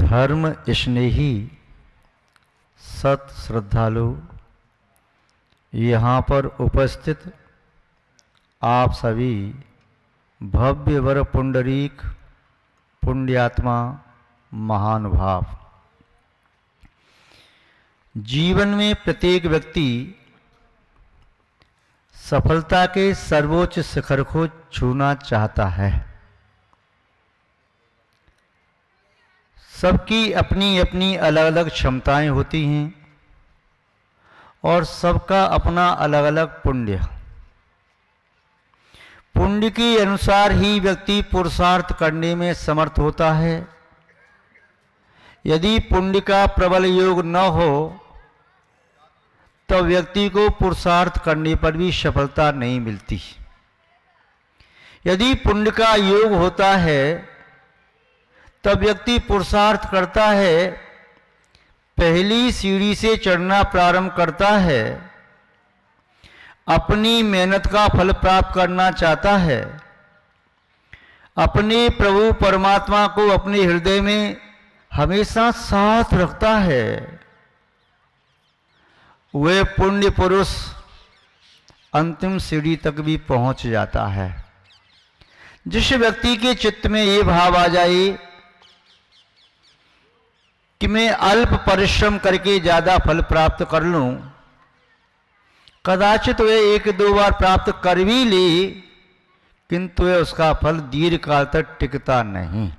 धर्म स्नेही सत श्रद्धालु, यहाँ पर उपस्थित आप सभी भव्य वर पुंडरीक पुण्यात्मा महानुभाव, जीवन में प्रत्येक व्यक्ति सफलता के सर्वोच्च शिखर को छूना चाहता है। सबकी अपनी अपनी अलग अलग क्षमताएं होती हैं और सबका अपना अलग अलग पुण्य। पुण्य के अनुसार ही व्यक्ति पुरुषार्थ करने में समर्थ होता है। यदि पुण्य का प्रबल योग न हो तो व्यक्ति को पुरुषार्थ करने पर भी सफलता नहीं मिलती। यदि पुण्य का योग होता है तब व्यक्ति पुरुषार्थ करता है, पहली सीढ़ी से चढ़ना प्रारंभ करता है, अपनी मेहनत का फल प्राप्त करना चाहता है, अपने प्रभु परमात्मा को अपने हृदय में हमेशा साथ रखता है। वह पुण्य पुरुष अंतिम सीढ़ी तक भी पहुंच जाता है। जिस व्यक्ति के चित्त में ये भाव आ जाए कि मैं अल्प परिश्रम करके ज्यादा फल प्राप्त कर लूं, कदाचित वह एक दो बार प्राप्त कर भी ले, किंतु वह उसका फल दीर्घ काल तक टिकता नहीं।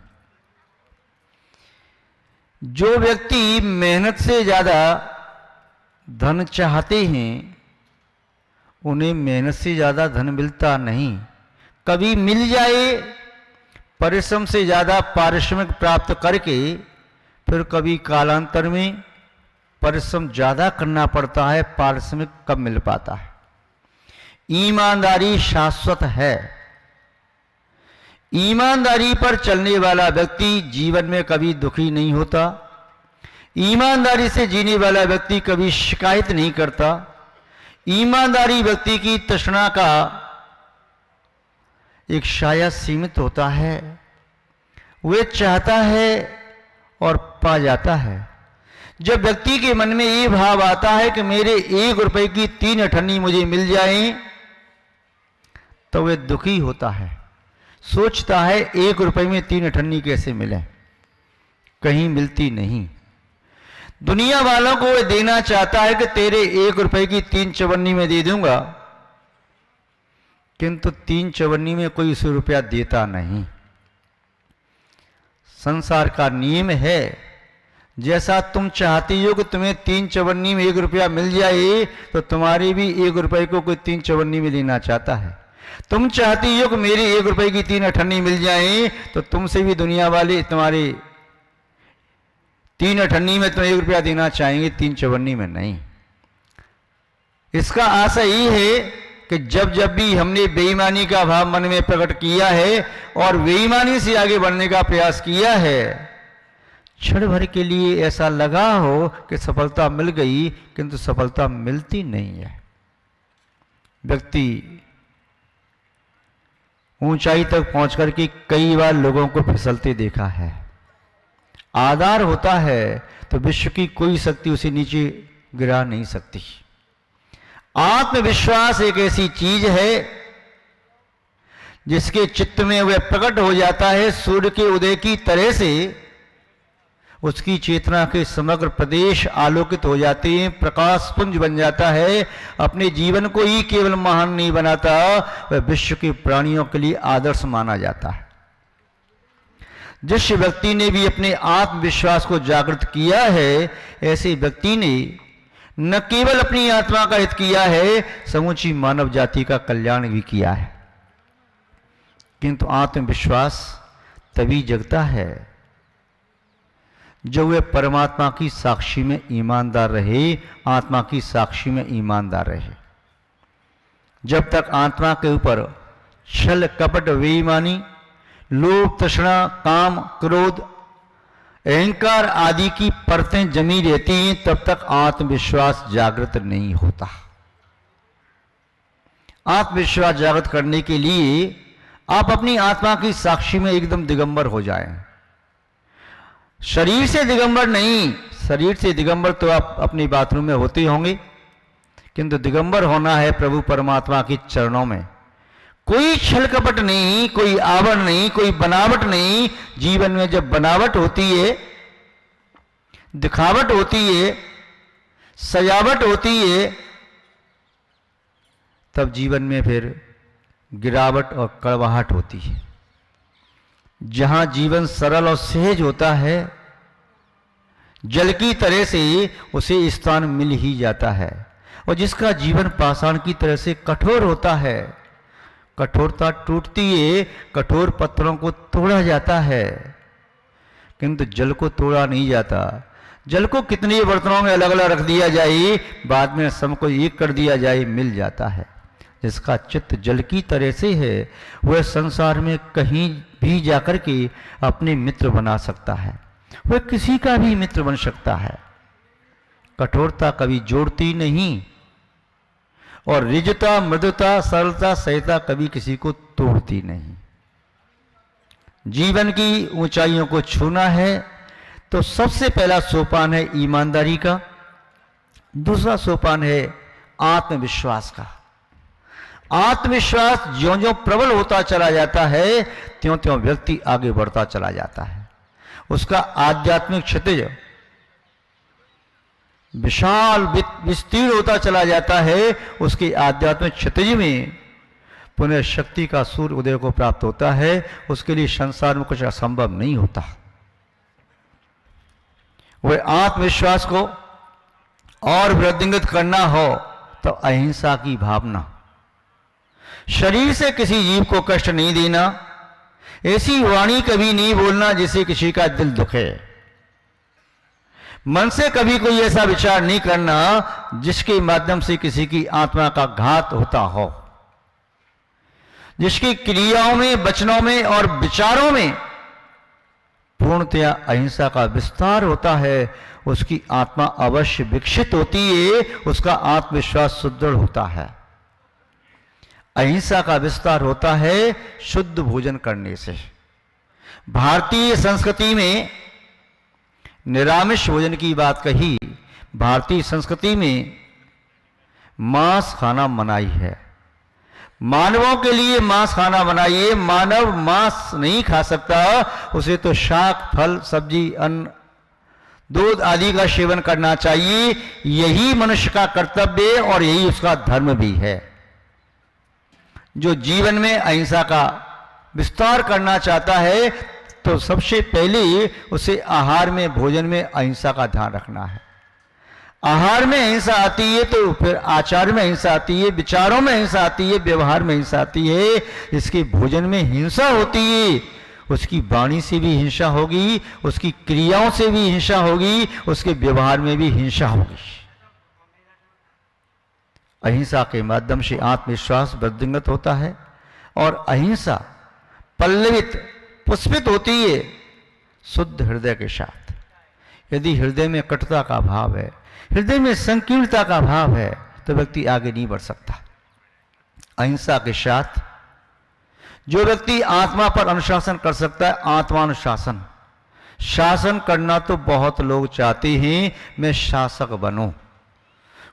जो व्यक्ति मेहनत से ज्यादा धन चाहते हैं उन्हें मेहनत से ज्यादा धन मिलता नहीं। कभी मिल जाए परिश्रम से ज्यादा पारिश्रमिक प्राप्त करके, फिर कभी कालांतर में परिश्रम ज्यादा करना पड़ता है, पारिश्रमिक कम मिल पाता है। ईमानदारी शाश्वत है। ईमानदारी पर चलने वाला व्यक्ति जीवन में कभी दुखी नहीं होता। ईमानदारी से जीने वाला व्यक्ति कभी शिकायत नहीं करता। ईमानदारी व्यक्ति की तृष्णा का एक शायद सीमित होता है। वह चाहता है और पा जाता है। जब व्यक्ति के मन में ये भाव आता है कि मेरे 1 रुपए की 3 अठन्नी मुझे मिल जाए, तो वह दुखी होता है। सोचता है 1 रुपए में 3 अठन्नी कैसे मिले, कहीं मिलती नहीं। दुनिया वालों को वह देना चाहता है कि तेरे 1 रुपए की 3 चवन्नी में दे दूंगा, किंतु 3 चवन्नी में कोई 100 रुपया देता नहीं। संसार का नियम है, जैसा तुम चाहती हो कि तुम्हें 3 चवन्नी में 1 रुपया मिल जाए, तो तुम्हारे भी 1 रुपए को कोई 3 चवन्नी में लेना चाहता है। तुम चाहती हो कि मेरी 1 रुपए की 3 अठन्नी मिल जाए, तो तुमसे भी दुनिया वाले तुम्हारे 3 अठन्नी में तुम 1 रुपया देना चाहेंगे, 3 चवन्नी में नहीं। इसका आशा ये है कि जब जब भी हमने बेईमानी का भाव मन में प्रकट किया है और बेईमानी से आगे बढ़ने का प्रयास किया है, क्षण भर के लिए ऐसा लगा हो कि सफलता मिल गई, किंतु सफलता मिलती नहीं है। व्यक्ति ऊंचाई तक पहुंच करके कई बार लोगों को फिसलते देखा है। आधार होता है तो विश्व की कोई शक्ति उसे नीचे गिरा नहीं सकती। आत्मविश्वास एक ऐसी चीज है जिसके चित्त में वह प्रकट हो जाता है सूर्य के उदय की तरह से। उसकी चेतना के समग्र प्रदेश आलोकित हो जाते हैं, प्रकाश पुंज बन जाता है। अपने जीवन को ही केवल महान नहीं बनाता, वह विश्व के प्राणियों के लिए आदर्श माना जाता है। जिस व्यक्ति ने भी अपने आत्मविश्वास को जागृत किया है, ऐसे व्यक्ति ने न केवल अपनी आत्मा का हित किया है, समूची मानव जाति का कल्याण भी किया है। किंतु आत्मविश्वास तभी जगता है जब वह परमात्मा की साक्षी में ईमानदार रहे, आत्मा की साक्षी में ईमानदार रहे। जब तक आत्मा के ऊपर छल कपट बेईमानी लोभ तृष्णा काम क्रोध अहंकार आदि की परतें जमी रहती हैं, तब तक आत्मविश्वास जागृत नहीं होता। आत्मविश्वास जागृत करने के लिए आप अपनी आत्मा की साक्षी में एकदम दिगंबर हो जाएं। शरीर से दिगंबर नहीं, शरीर से दिगंबर तो आप अपनी बाथरूम में होते ही होंगे, किंतु दिगंबर होना है प्रभु परमात्मा के चरणों में। कोई छल कपट नहीं, कोई आवरण नहीं, कोई बनावट नहीं। जीवन में जब बनावट होती है, दिखावट होती है, सजावट होती है, तब जीवन में फिर गिरावट और कड़वाहट होती है। जहां जीवन सरल और सहज होता है, जल की तरह से उसे स्थान मिल ही जाता है। और जिसका जीवन पाषाण की तरह से कठोर होता है, कठोरता टूटती है, कठोर पत्थरों को तोड़ा जाता है, किंतु जल को तोड़ा नहीं जाता। जल को कितने बर्तनों में अलग अलग रख दिया जाए, बाद में सबको एक कर दिया जाए, मिल जाता है। जिसका चित्त जल की तरह से है, वह संसार में कहीं भी जाकर के अपने मित्र बना सकता है, वह किसी का भी मित्र बन सकता है। कठोरता कभी जोड़ती नहीं, और रिजता, मृदुता, सरलता, सहजता कभी किसी को तोड़ती नहीं। जीवन की ऊंचाइयों को छूना है तो सबसे पहला सोपान है ईमानदारी का, दूसरा सोपान है आत्मविश्वास का। आत्मविश्वास ज्यों-ज्यों प्रबल होता चला जाता है, त्यों-त्यों व्यक्ति आगे बढ़ता चला जाता है। उसका आध्यात्मिक क्षितिज विशाल विस्तीर्ण होता चला जाता है। उसके आध्यात्मिक क्षितिज में पुनः शक्ति का सूर्य उदय को प्राप्त होता है। उसके लिए संसार में कुछ असंभव नहीं होता। वह आत्मविश्वास को और वृद्धिंगित करना हो तो अहिंसा की भावना, शरीर से किसी जीव को कष्ट नहीं देना, ऐसी वाणी कभी नहीं बोलना जिससे किसी का दिल दुखे, मन से कभी कोई ऐसा विचार नहीं करना जिसके माध्यम से किसी की आत्मा का घात होता हो, जिसकी क्रियाओं में, वचनों में और विचारों में पूर्णतया अहिंसा का विस्तार होता है, उसकी आत्मा अवश्य विकसित होती है, उसका आत्मविश्वास सुदृढ़ होता है। अहिंसा का विस्तार होता है शुद्ध भोजन करने से। भारतीय संस्कृति में निरामिष भोजन की बात कही। भारतीय संस्कृति में मांस खाना मनाही है। मानवों के लिए मांस खाना मनाही है। मानव मांस नहीं खा सकता, उसे तो शाक, फल, सब्जी, अन्न, दूध आदि का सेवन करना चाहिए। यही मनुष्य का कर्तव्य है और यही उसका धर्म भी है। जो जीवन में अहिंसा का विस्तार करना चाहता है तो सबसे पहले उसे आहार में, भोजन में अहिंसा का ध्यान रखना है। आहार में अहिंसा आती है तो फिर आचार में अहिंसा आती है, विचारों में अहिंसा आती है, व्यवहार में हिंसा आती है। जिसके भोजन में हिंसा होती है उसकी वाणी से भी हिंसा होगी, उसकी क्रियाओं से भी हिंसा होगी, उसके व्यवहार में भी हिंसा होगी। अहिंसा के माध्यम से आत्मविश्वास वृद्धिंगत होता है और अहिंसा पल्लवित, पुष्पित होती है शुद्ध हृदय के साथ। यदि हृदय में कटुता का भाव है, हृदय में संकीर्णता का भाव है, तो व्यक्ति आगे नहीं बढ़ सकता। अहिंसा के साथ जो व्यक्ति आत्मा पर अनुशासन कर सकता है, आत्मानुशासन। शासन करना तो बहुत लोग चाहते हैं, मैं शासक बनूं।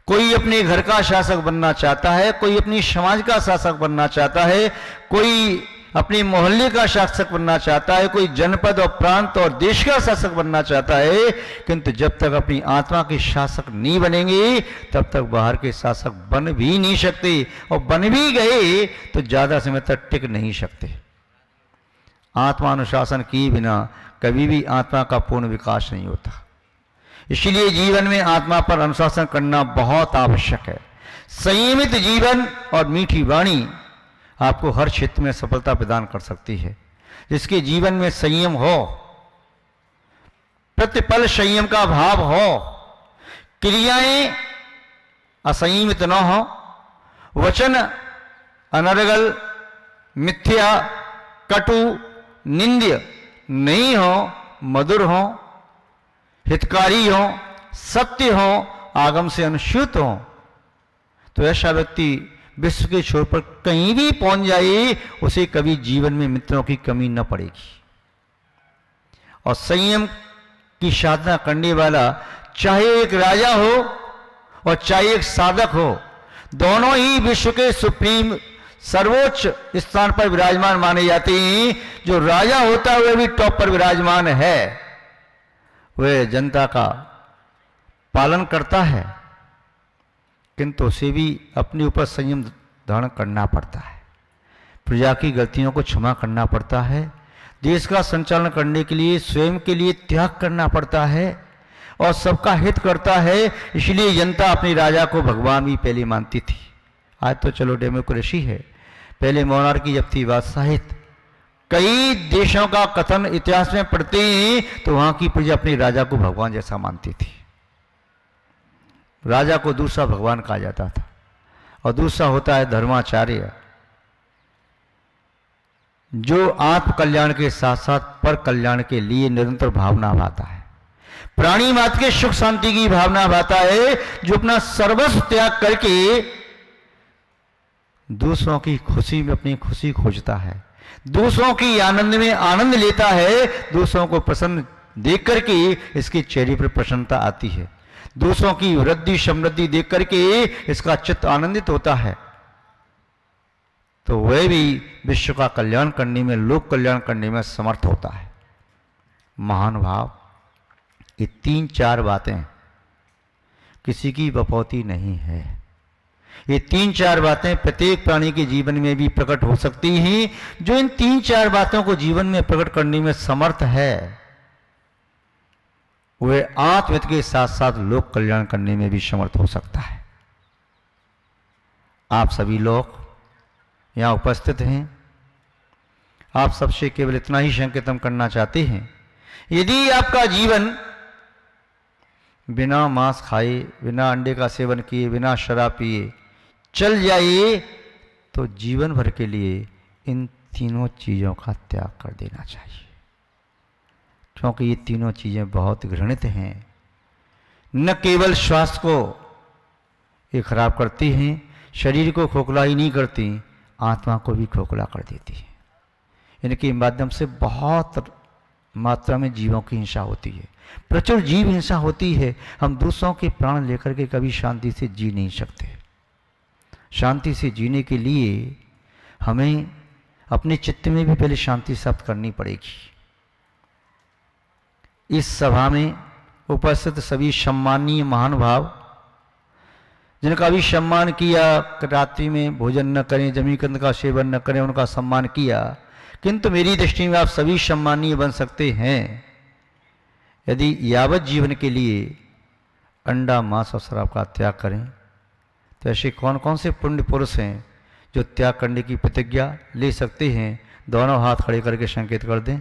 कोई अपने घर का शासक बनना चाहता है, कोई अपनी समाज का शासक बनना चाहता है, कोई अपने मोहल्ले का शासक बनना चाहता है, कोई जनपद और प्रांत और देश का शासक बनना चाहता है। किंतु जब तक अपनी आत्मा के शासक नहीं बनेंगे तब तक बाहर के शासक बन भी नहीं सकते, और बन भी गए तो ज्यादा समय तक टिक नहीं सकते। आत्मानुशासन किए बिना कभी भी आत्मा का पूर्ण विकास नहीं होता। इसलिए जीवन में आत्मा पर अनुशासन करना बहुत आवश्यक है। संयमित जीवन और मीठी वाणी आपको हर क्षेत्र में सफलता प्रदान कर सकती है। जिसके जीवन में संयम हो, प्रतिपल संयम का भाव हो, क्रियाएं असंयमित न हो, वचन अनर्गल, मिथ्या, कटु, निंद्य नहीं हो, मधुर हो, हितकारी हो, सत्य हो, आगम से अनुसूत हो, तो ऐसा व्यक्ति विश्व के छोर पर कहीं भी पहुंच जाए, उसे कभी जीवन में मित्रों की कमी न पड़ेगी। और संयम की साधना करने वाला, चाहे एक राजा हो और चाहे एक साधक हो, दोनों ही विश्व के सुप्रीम सर्वोच्च स्थान पर विराजमान माने जाते हैं। जो राजा होता है वह भी टॉप पर विराजमान है, वह जनता का पालन करता है, किंतु उसे भी अपने ऊपर संयम धारण करना पड़ता है, प्रजा की गलतियों को क्षमा करना पड़ता है, देश का संचालन करने के लिए स्वयं के लिए त्याग करना पड़ता है और सबका हित करता है। इसलिए जनता अपने राजा को भगवान भी पहले मानती थी। आज तो चलो डेमोक्रेसी है, पहले मोनार्की जब थी बादशाहित। कई देशों का कथन इतिहास में पढ़ते हैं तो वहां की प्रजा अपने राजा को भगवान जैसा मानती थी। राजा को दूसरा भगवान कहा जाता था और दूसरा होता है धर्माचार्य, जो आत्म कल्याण के साथ साथ पर कल्याण के लिए निरंतर भावना भाता है, प्राणी मात्र के सुख शांति की भावना भाता है, जो अपना सर्वस्व त्याग करके दूसरों की खुशी में अपनी खुशी खोजता है, दूसरों की आनंद में आनंद लेता है, दूसरों को प्रसन्न देख करके इसके चेहरे पर प्रसन्नता आती है, दूसरों की वृद्धि समृद्धि देख करके इसका चित्त आनंदित होता है। तो वह भी विश्व का कल्याण करने में, लोक कल्याण करने में समर्थ होता है। महान भाव, ये 3-4 बातें किसी की बपौती नहीं है। ये 3-4 बातें प्रत्येक प्राणी के जीवन में भी प्रकट हो सकती हैं। जो इन 3-4 बातों को जीवन में प्रकट करने में समर्थ है, वह आत्महित के साथ साथ लोक कल्याण करने में भी समर्थ हो सकता है। आप सभी लोग यहां उपस्थित हैं, आप सबसे केवल इतना ही संकेत हम करना चाहते हैं, यदि आपका जीवन बिना मांस खाए, बिना अंडे का सेवन किए, बिना शराब पिए चल जाए, तो जीवन भर के लिए इन तीनों चीजों का त्याग कर देना चाहिए, क्योंकि ये तीनों चीजें बहुत घृणित हैं। न केवल स्वास्थ्य को ये खराब करती हैं, शरीर को खोखला ही नहीं करती, आत्मा को भी खोखला कर देती है। इनके माध्यम से बहुत मात्रा में जीवों की हिंसा होती है, प्रचुर जीव हिंसा होती है। हम दूसरों के प्राण लेकर के कभी शांति से जी नहीं सकते। शांति से जीने के लिए हमें अपने चित्त में भी पहले शांति प्राप्त करनी पड़ेगी। इस सभा में उपस्थित सभी सम्माननीय महानुभाव, जिनका भी सम्मान किया, रात्रि में भोजन न करें, जमीकंद का सेवन न करें, उनका सम्मान किया, किंतु मेरी दृष्टि में आप सभी सम्मानीय बन सकते हैं यदि यावत जीवन के लिए अंडा, मांस और शराब का त्याग करें। तो ऐसे कौन कौन से पुण्य पुरुष हैं जो त्याग करने की प्रतिज्ञा ले सकते हैं? दोनों हाथ खड़े करके संकेत कर दें।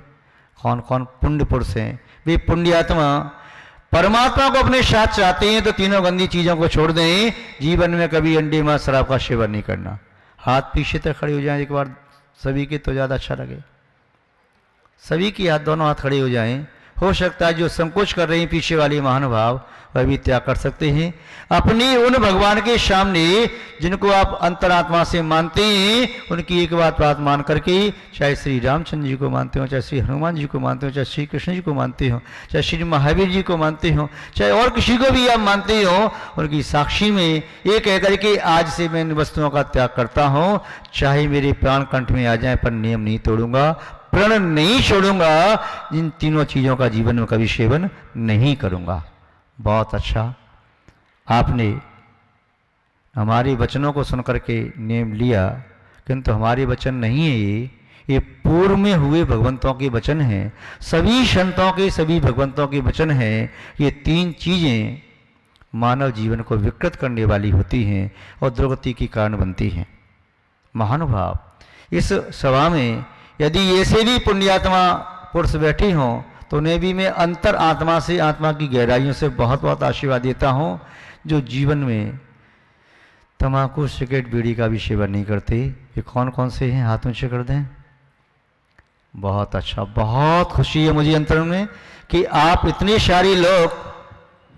कौन कौन पुण्य पुरुष हैं? वे पुण्यात्मा परमात्मा को अपने साथ चाहते हैं तो तीनों गंदी चीजों को छोड़ दें। जीवन में कभी अंडे, मांस, शराब का सेवन नहीं करना। हाथ पीछे तक खड़े हो जाएं एक बार सभी के, तो ज़्यादा अच्छा लगे। सभी की हाथ, दोनों हाथ खड़े हो जाएं। हो सकता है जो संकोच कर रहे हैं पीछे वाले महानुभाव, वह भी त्याग कर सकते हैं अपने उन भगवान के सामने जिनको आप अंतरात्मा से मानते हैं। उनकी एक बात मान करके, चाहे श्री रामचंद्र जी को मानते हो, चाहे श्री हनुमान जी को मानते हो, चाहे श्री कृष्ण जी को मानते हो, चाहे श्री महावीर जी को मानते हो, चाहे और किसी को भी आप मानते हो, उनकी साक्षी में ये कह करके आज से मैं इन वस्तुओं का त्याग करता हूँ, चाहे मेरे प्राण कंठ में आ जाए पर नियम नहीं तोड़ूंगा, प्रण नहीं छोड़ूंगा, इन तीनों चीजों का जीवन में कभी सेवन नहीं करूंगा। बहुत अच्छा, आपने हमारे वचनों को सुनकर के नियम लिया, किंतु हमारे वचन नहीं है ये पूर्व में हुए भगवंतों के वचन हैं, सभी संतों के, सभी भगवंतों के वचन हैं। ये तीन चीजें मानव जीवन को विकृत करने वाली होती हैं और दुर्गति की कारण बनती हैं। महानुभाव, इस सभा में यदि ऐसे भी पुण्यात्मा पुरुष बैठे हों तो उन्हें भी मैं अंतर आत्मा से, आत्मा की गहराइयों से बहुत बहुत आशीर्वाद देता हूँ, जो जीवन में तम्बाकू, सिगरेट, बीड़ी का भी सेवन नहीं करते। ये कौन कौन से हैं? हाथ ऊंचे कर दें। बहुत अच्छा, बहुत खुशी है मुझे अंतर में कि आप इतने सारे लोग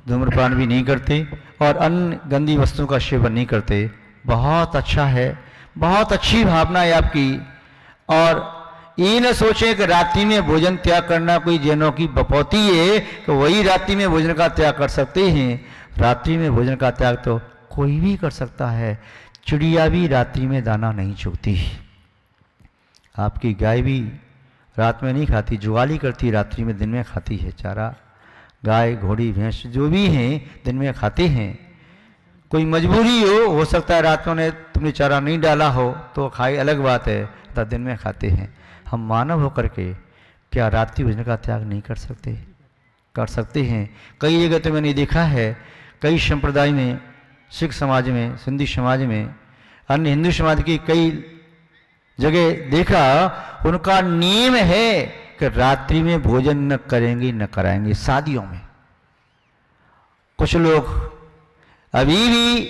धूम्रपान भी नहीं करते और अन्य गंदी वस्तुओं का सेवन नहीं करते। बहुत अच्छा है, बहुत अच्छी भावना है आपकी। और ये न सोचें कि रात्रि में भोजन त्याग करना कोई जैनों की बपौती है कि वही रात्रि में भोजन का त्याग कर सकते हैं। रात्रि में भोजन का त्याग तो कोई भी कर सकता है। चिड़िया भी रात्रि में दाना नहीं चुगती, आपकी गाय भी रात में नहीं खाती, जुगाली करती, रात्रि में दिन में खाती है चारा। गाय घोड़ी भैंस जो भी हैं दिन में खाते हैं। कोई मजबूरी हो सकता है रात में तुमने चारा नहीं डाला हो तो खाई, अलग बात है, तो दिन में खाते हैं। हम मानव होकर के क्या रात्रि भोजन का त्याग नहीं कर सकते? कर सकते हैं। कई जगह तो मैंने देखा है, कई संप्रदाय में, सिख समाज में, सिंधी समाज में, अन्य हिंदू समाज की कई जगह देखा, उनका नियम है कि रात्रि में भोजन न करेंगे न कराएंगे। शादियों में कुछ लोग अभी भी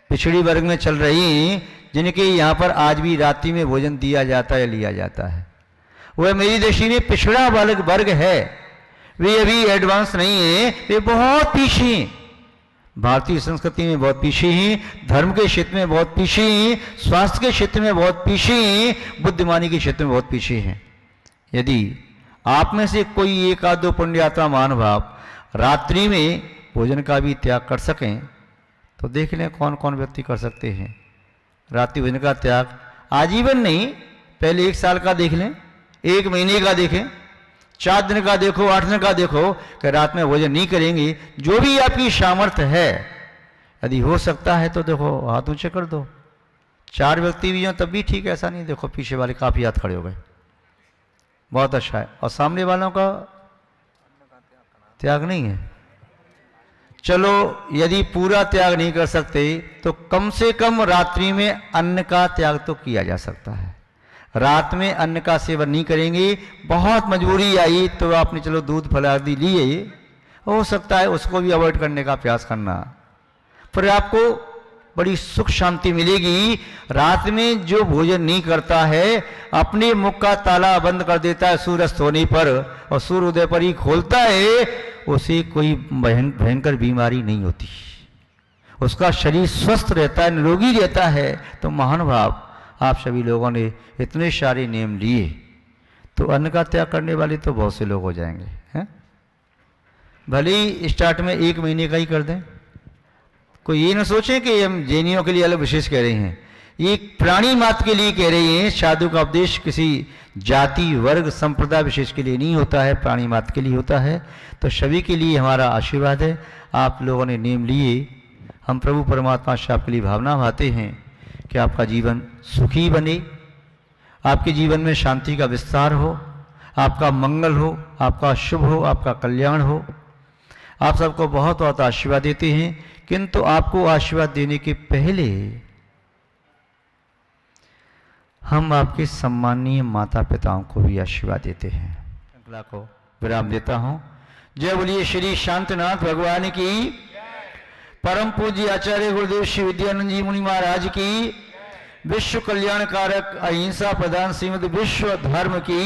पिछड़ी वर्ग में चल रही हैं, जिनके यहाँ पर आज भी रात्रि में भोजन दिया जाता है, लिया जाता है। वह मेरी दृष्टि में पिछड़ा वर्ग है, वे अभी एडवांस नहीं है, वे बहुत पीछे हैं। भारतीय संस्कृति में बहुत पीछे हैं, धर्म के क्षेत्र में बहुत पीछे हैं, स्वास्थ्य के क्षेत्र में बहुत पीछे हैं, बुद्धिमानी के क्षेत्र में बहुत पीछे हैं। यदि आप में से कोई एक आध दो पुण्यात्मा महानुभाव रात्रि में भोजन का भी त्याग कर सकें तो देख लें कौन कौन व्यक्ति कर सकते हैं। रात्रि भोजन का त्याग आजीवन नहीं, पहले 1 साल का देख लें, 1 महीने का देखें, 4 दिन का देखो, 8 दिन का देखो कि रात में भोजन नहीं करेंगे। जो भी आपकी सामर्थ्य है, यदि हो सकता है तो देखो हाथ ऊंचे कर दो। 4 व्यक्ति भी हों तब भी ठीक है, ऐसा नहीं देखो पीछे वाले काफी हाथ खड़े हो गए, बहुत अच्छा है। और सामने वालों का त्याग नहीं है, चलो यदि पूरा त्याग नहीं कर सकते तो कम से कम रात्रि में अन्न का त्याग तो किया जा सकता है। रात में अन्न का सेवन नहीं करेंगे, बहुत मजबूरी आई तो आपने चलो दूध फल आदि लिए, हो सकता है उसको भी अवॉइड करने का प्रयास करना, फिर आपको बड़ी सुख शांति मिलेगी। रात में जो भोजन नहीं करता है, अपने मुख का ताला बंद कर देता है सूर्यास्त होने पर और सूर्योदय पर ही खोलता है, उसे कोई भयंकर बीमारी नहीं होती, उसका शरीर स्वस्थ रहता है, निरोगी रहता है। तो महानुभाव आप सभी लोगों ने इतने सारे नियम लिए तो अन्न का त्याग करने वाले तो बहुत से लोग हो जाएंगे, हैं? भले ही स्टार्ट में 1 महीने का ही कर दें, कोई ये ना सोचें कि हम जैनियों के लिए अलग विशेष कह रहे हैं, ये प्राणी मात्र के लिए कह रहे हैं। साधु का उपदेश किसी जाति वर्ग संप्रदाय विशेष के लिए नहीं होता है, प्राणी मात्र के लिए होता है। तो सभी के लिए हमारा आशीर्वाद है, आप लोगों ने नियम लिए, हम प्रभु परमात्मा से आपके लिए भावना भाते हैं कि आपका जीवन सुखी बने, आपके जीवन में शांति का विस्तार हो, आपका मंगल हो, आपका शुभ हो, आपका कल्याण हो। आप सबको बहुत बहुत आशीर्वाद देते हैं, किंतु आपको आशीर्वाद देने के पहले हम आपके सम्माननीय माता पिताओं को भी आशीर्वाद देते हैं। श्रृंखला को विराम देता हूं। जय बोलिए श्री शांतिनाथ भगवान की, परम पूज्य आचार्य गुरुदेव श्री विद्यानंद जी मुनि महाराज की, विश्व कल्याण कारक अहिंसा प्रधान श्रीमद विश्व धर्म की